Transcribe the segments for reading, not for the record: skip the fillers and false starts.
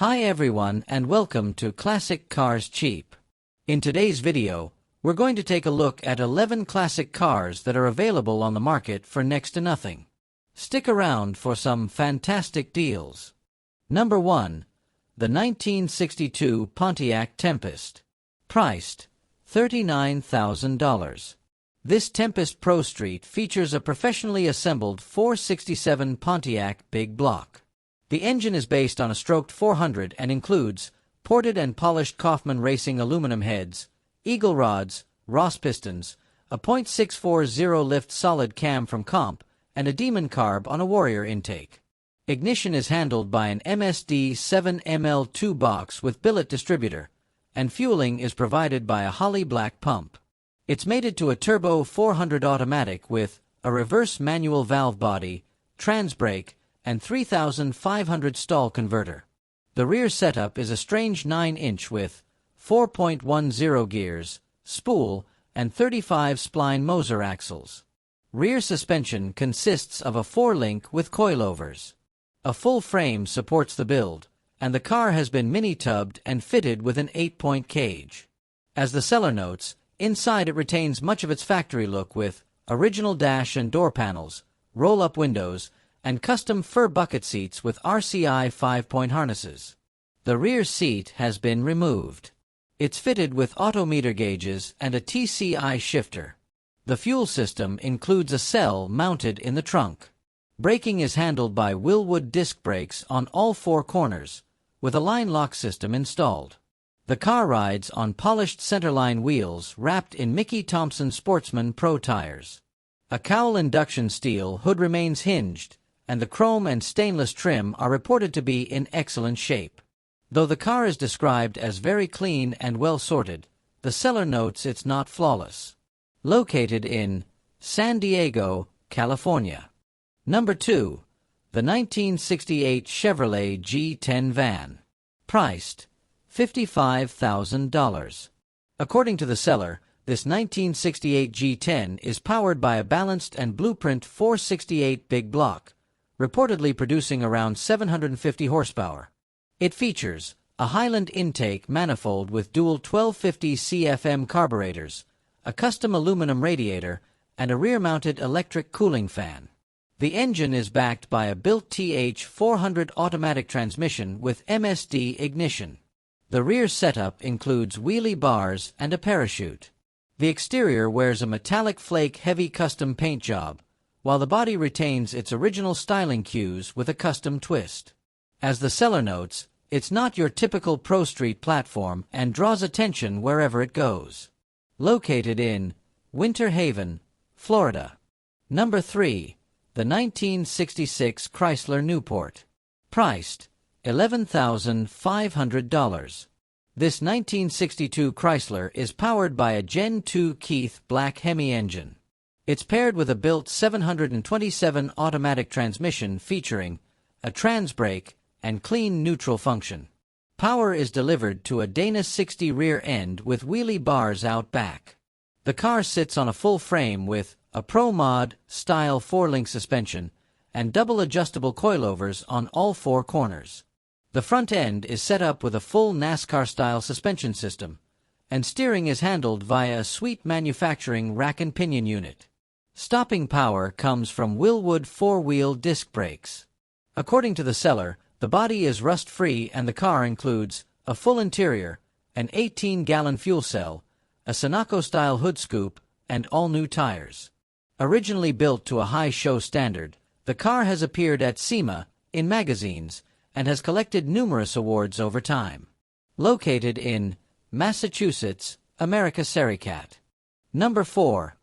Hi everyone and welcome to Classic Cars Cheap. In today's video, we're going to take a look at 11 classic cars that are available on the market for next to nothing. Stick around for some fantastic deals. Number 1. The 1962 Pontiac Tempest. Priced $39,000. This Tempest Prostreet features a professionally assembled 467 Pontiac big block. The engine is based on a stroked 400 and includes ported and polished Kaufman Racing aluminum heads, eagle rods, Ross pistons, a .640 lift solid cam from Comp, and a Demon carb on a Warrior intake. Ignition is handled by an MSD 7ML2 box with billet distributor, and fueling is provided by a Holly Black pump. It's mated to a turbo 400 automatic with a reverse manual valve body, trans brake, and 3,500 stall converter. The rear setup is a strange 9-inch with 4.10 gears, spool, and 35 spline Moser axles. Rear suspension consists of a 4-link with coilovers. A full frame supports the build, and the car has been mini-tubbed and fitted with an 8-point cage. As the seller notes, inside it retains much of its factory look with original dash and door panels, roll-up windows, and custom fur bucket seats with RCI 5-point harnesses. The rear seat has been removed. It's fitted with autometer gauges and a TCI shifter. The fuel system includes a cell mounted in the trunk. Braking is handled by Willwood disc brakes on all 4 corners, with a line lock system installed. The car rides on polished centerline wheels wrapped in Mickey Thompson Sportsman Pro tires. A cowl induction steel hood remains hinged, and the chrome and stainless trim are reported to be in excellent shape. Though the car is described as very clean and well sorted, the seller notes it's not flawless. Located in San Diego, California. Number 2. The 1968 Chevrolet G10 van. Priced $55,000. According to the seller, this 1968 G10 is powered by a balanced and blueprint 468 big block, reportedly producing around 750 horsepower. It features a Highland intake manifold with dual 1250 CFM carburetors, a custom aluminum radiator, and a rear-mounted electric cooling fan. The engine is backed by a built TH400 automatic transmission with MSD ignition. The rear setup includes wheelie bars and a parachute. The exterior wears a metallic flake heavy custom paint job, while the body retains its original styling cues with a custom twist. As the seller notes, it's not your typical Prostreet platform and draws attention wherever it goes. Located in Winter Haven, Florida. Number 3. The 1966 Chrysler Newport. Priced $11,500. This 1962 Chrysler is powered by a Gen 2 Keith Black Hemi engine. It's paired with a built 727 automatic transmission featuring a trans brake and clean neutral function. Power is delivered to a Dana 60 rear end with wheelie bars out back. The car sits on a full frame with a Pro Mod style 4-link suspension and double adjustable coilovers on all 4 corners. The front end is set up with a full NASCAR-style suspension system, and steering is handled via a Sweet Manufacturing rack and pinion unit. Stopping power comes from Willwood 4-wheel disc brakes. According to the seller, the body is rust-free and the car includes a full interior, an 18-gallon fuel cell, a Sunoco-style hood scoop, and all-new tires. Originally built to a high show standard, the car has appeared at SEMA, in magazines, and has collected numerous awards over time. Located in Massachusetts, America. Sericat. Number 4.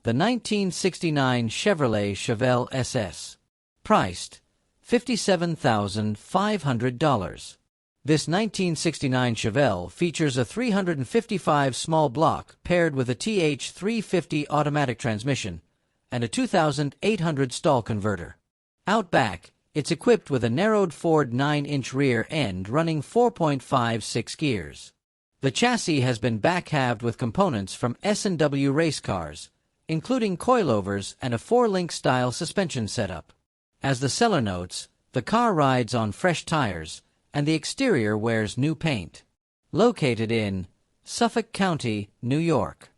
The 1969 Chevrolet Chevelle SS. Priced $57,500. This 1969 Chevelle features a 355 small block paired with a TH350 automatic transmission and a 2,800 stall converter. Out back, it's equipped with a narrowed Ford 9-inch rear end running 4.56 gears. The chassis has been back-halved with components from S&W race cars, including coilovers and a 4-link style suspension setup. As the seller notes, the car rides on fresh tires and the exterior wears new paint. Located in Suffolk County, New York.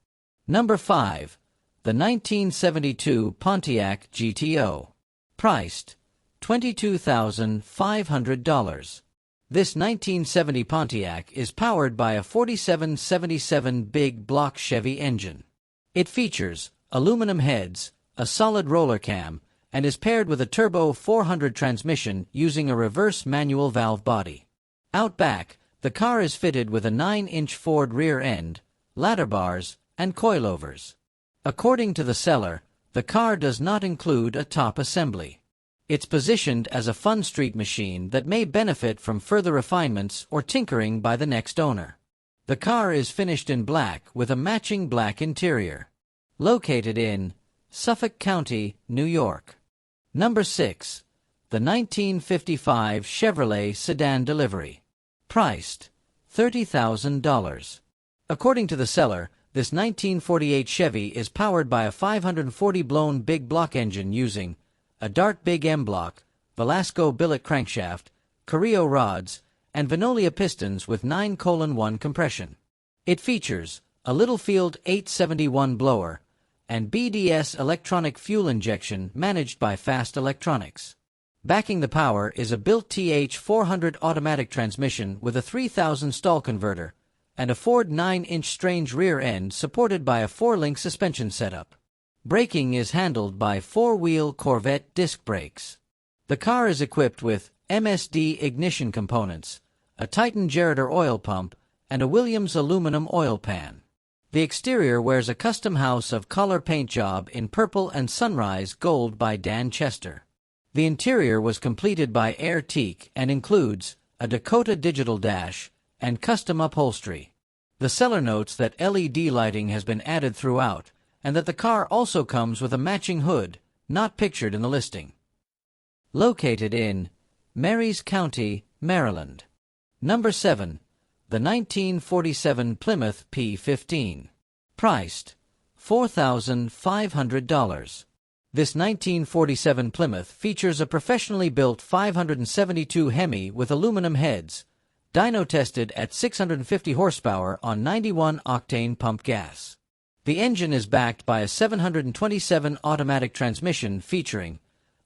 Number 5. The 1972 Pontiac GTO. Priced $22,500. This 1970 Pontiac is powered by a 4777 big block Chevy engine. It features aluminum heads, a solid roller cam, and is paired with a turbo 400 transmission using a reverse manual valve body. Out back, the car is fitted with a 9-inch Ford rear end, ladder bars, and coilovers. According to the seller, the car does not include a top assembly. It's positioned as a fun street machine that may benefit from further refinements or tinkering by the next owner. The car is finished in black with a matching black interior. Located in Suffolk County, New York. Number 6. The 1955 Chevrolet Sedan Delivery. Priced $30,000. According to the seller, this 1948 Chevy is powered by a 540 blown big block engine using a Dart Big M block, Velasco billet crankshaft, Carrillo rods, and Venolia pistons with 9:1 compression. It features a Littlefield 871 blower and BDS electronic fuel injection managed by Fast Electronics. Backing the power is a built TH400 automatic transmission with a 3000 stall converter and a Ford 9-inch strange rear end supported by a 4-link suspension setup. Braking is handled by 4-wheel Corvette disc brakes. The car is equipped with MSD ignition components, a Titan Gerador oil pump, and a Williams aluminum oil pan. The exterior wears a custom house of color paint job in purple and sunrise gold by Dan Chester. The interior was completed by Air Teak and includes a Dakota digital dash and custom upholstery. The seller notes that LED lighting has been added throughout, and that the car also comes with a matching hood, not pictured in the listing. Located in Marys County, Maryland. Number 7. The 1947 Plymouth P15. Priced $4,500. This 1947 Plymouth features a professionally built 572 Hemi with aluminum heads, dyno tested at 650 horsepower on 91 octane pump gas. The engine is backed by a 727 automatic transmission featuring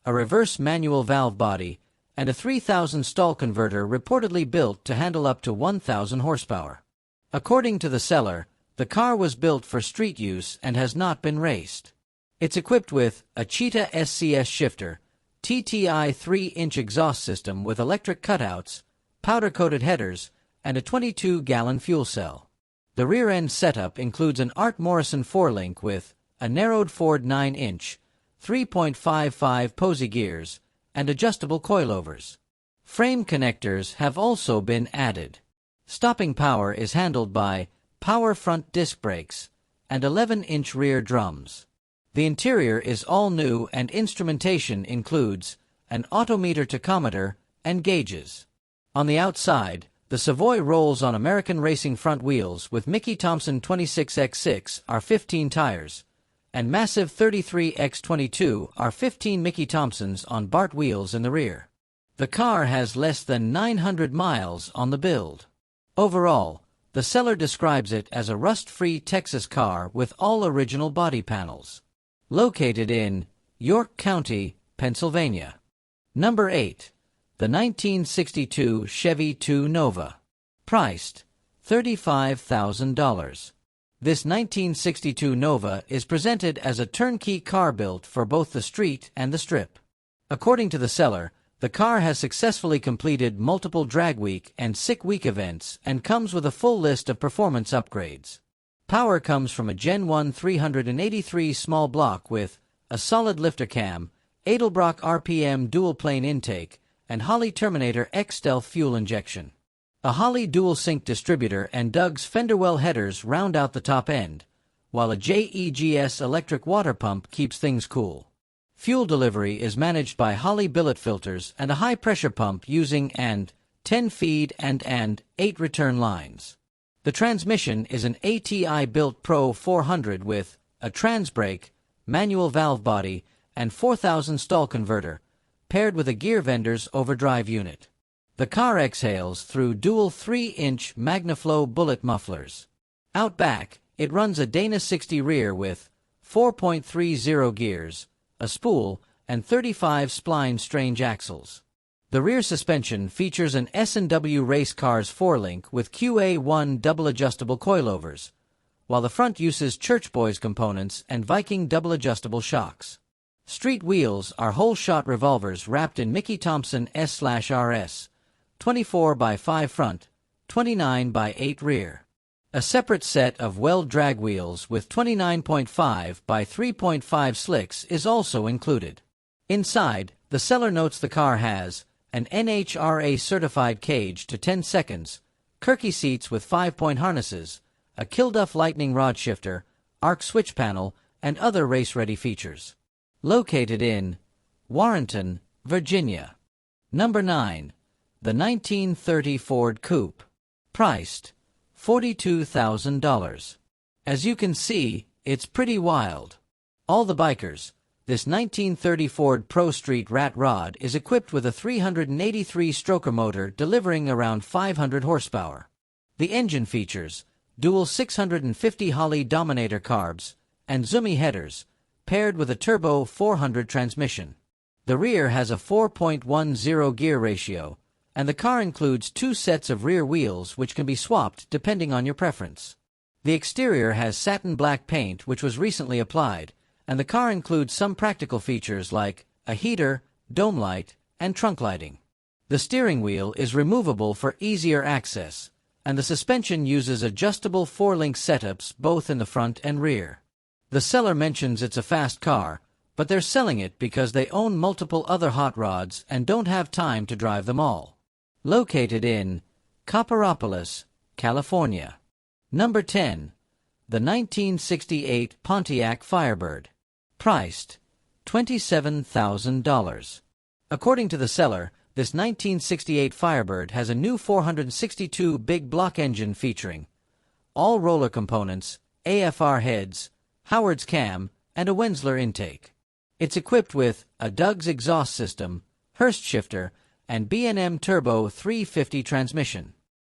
a reverse manual valve body and a 3000 stall converter reportedly built to handle up to 1000 horsepower. According to the seller, the car was built for street use and has not been raced. It's equipped with a Cheetah SCS shifter, TTI 3-inch exhaust system with electric cutouts, powder-coated headers, and a 22-gallon fuel cell. The rear-end setup includes an Art Morrison 4-link with a narrowed Ford 9-inch, 3.55 Posey gears, and adjustable coilovers. Frame connectors have also been added. Stopping power is handled by power front disc brakes and 11-inch rear drums. The interior is all new and instrumentation includes an odometer tachometer and gauges. On the outside, the Savoy rolls on American racing front wheels with Mickey Thompson 26x6 R15 tires and massive 33x22 R15 Mickey Thompsons on Bart wheels in the rear. The car has less than 900 miles on the build. Overall, the seller describes it as a rust-free Texas car with all original body panels. Located in York County, Pennsylvania. Number 8. The 1962 Chevy II Nova. Priced $35,000. This 1962 Nova is presented as a turnkey car built for both the street and the strip. According to the seller, the car has successfully completed multiple drag week and sick week events and comes with a full list of performance upgrades. Power comes from a Gen 1 383 small block with a solid lifter cam, Edelbrock RPM dual-plane intake, and Holley Terminator X Stealth fuel injection. A Holley dual-sync distributor and Doug's Fenderwell headers round out the top end, while a JEGS electric water pump keeps things cool. Fuel delivery is managed by Holley billet filters and a high-pressure pump using 10 feed and 8 return lines. The transmission is an ATI-built Pro 400 with a transbrake, manual valve body, and 4000 stall converter, paired with a gear vendor's overdrive unit. The car exhales through dual 3-inch MagnaFlow bullet mufflers. Out back, it runs a Dana 60 rear with 4.30 gears, a spool, and 35 spline strange axles. The rear suspension features an S&W Race Cars 4-link with QA1 double adjustable coilovers, while the front uses Church Boys components and Viking double adjustable shocks. Street wheels are whole-shot revolvers wrapped in Mickey Thompson S/RS, 24x5 front, 29x8 rear. A separate set of weld drag wheels with 29.5 by 3.5 slicks is also included. Inside, the seller notes the car has an NHRA certified cage to 10 seconds, Kirky seats with 5-point harnesses, a Kilduff lightning rod shifter, arc switch panel, and other race-ready features. Located in Warrenton, Virginia. Number 9. The 1930 Ford Coupe. Priced $42,000. As you can see, it's pretty wild. All the bikers. This 1930 Ford Prostreet Rat Rod is equipped with a 383-stroker motor delivering around 500 horsepower. The engine features dual 650 Holley Dominator carbs and Zoomy headers, paired with a turbo 400 transmission. The rear has a 4.10 gear ratio, and the car includes 2 sets of rear wheels which can be swapped depending on your preference. The exterior has satin black paint which was recently applied, and the car includes some practical features like a heater, dome light, and trunk lighting. The steering wheel is removable for easier access, and the suspension uses adjustable 4-link setups both in the front and rear. The seller mentions it's a fast car, but they're selling it because they own multiple other hot rods and don't have time to drive them all. Located in Copperopolis, California. Number 10. The 1968 Pontiac Firebird. Priced $27,000. According to the seller, this 1968 Firebird has a new 462 big block engine featuring all roller components, AFR heads, Howard's cam, and a Wenzler intake. It's equipped with a Doug's exhaust system, Hurst shifter, and B&M Turbo 350 transmission.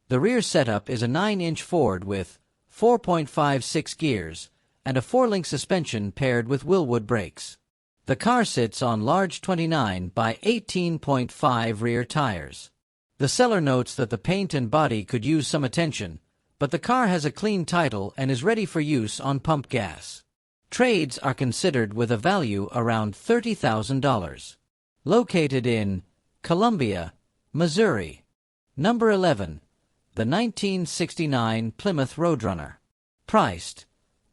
The rear setup is a 9-inch Ford with 4.56 gears and a 4-link suspension paired with Willwood brakes. The car sits on large 29 by 18.5 rear tires. The seller notes that the paint and body could use some attention, but the car has a clean title and is ready for use on pump gas. Trades are considered with a value around $30,000. Located in Columbia, Missouri. Number 11. The 1969 Plymouth Roadrunner. Priced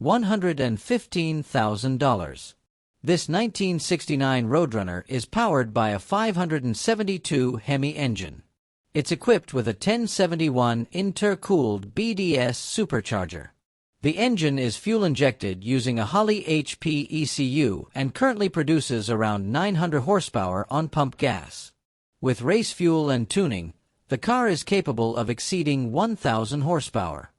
$115,000. This 1969 Roadrunner is powered by a 572 Hemi engine. It's equipped with a 1071 intercooled BDS supercharger. The engine is fuel-injected using a Holley HP ECU and currently produces around 900 horsepower on pump gas. With race fuel and tuning, the car is capable of exceeding 1,000 horsepower.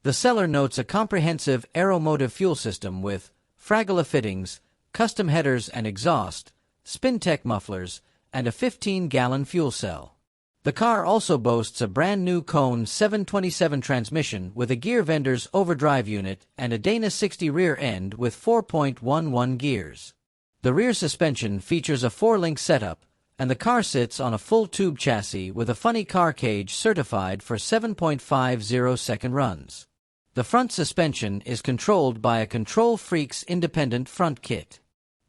The seller notes a comprehensive aeromotive fuel system with Fragola fittings, custom headers and exhaust, Spintech mufflers, and a 15-gallon fuel cell. The car also boasts a brand-new Cone 727 transmission with a gear vendor's overdrive unit and a Dana 60 rear end with 4.11 gears. The rear suspension features a 4-link setup, and the car sits on a full-tube chassis with a funny car cage certified for 7.50-second runs. The front suspension is controlled by a Control Freaks independent front kit.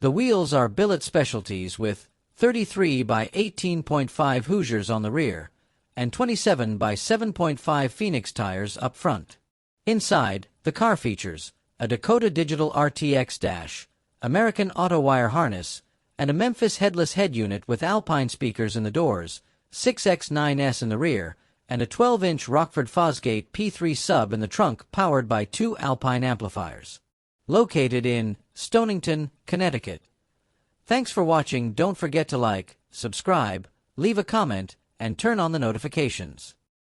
The wheels are billet specialties with 33 by 18.5 Hoosiers on the rear and 27 by 7.5 Phoenix tires up front. Inside, the car features a Dakota Digital RTX dash, American Auto Wire harness, and a Memphis headless head unit with Alpine speakers in the doors, 6X9S in the rear, and a 12-inch Rockford Fosgate P3 sub in the trunk powered by 2 Alpine amplifiers. Located in Stonington, Connecticut. Thanks for watching. Don't forget to like, subscribe, leave a comment, and turn on the notifications.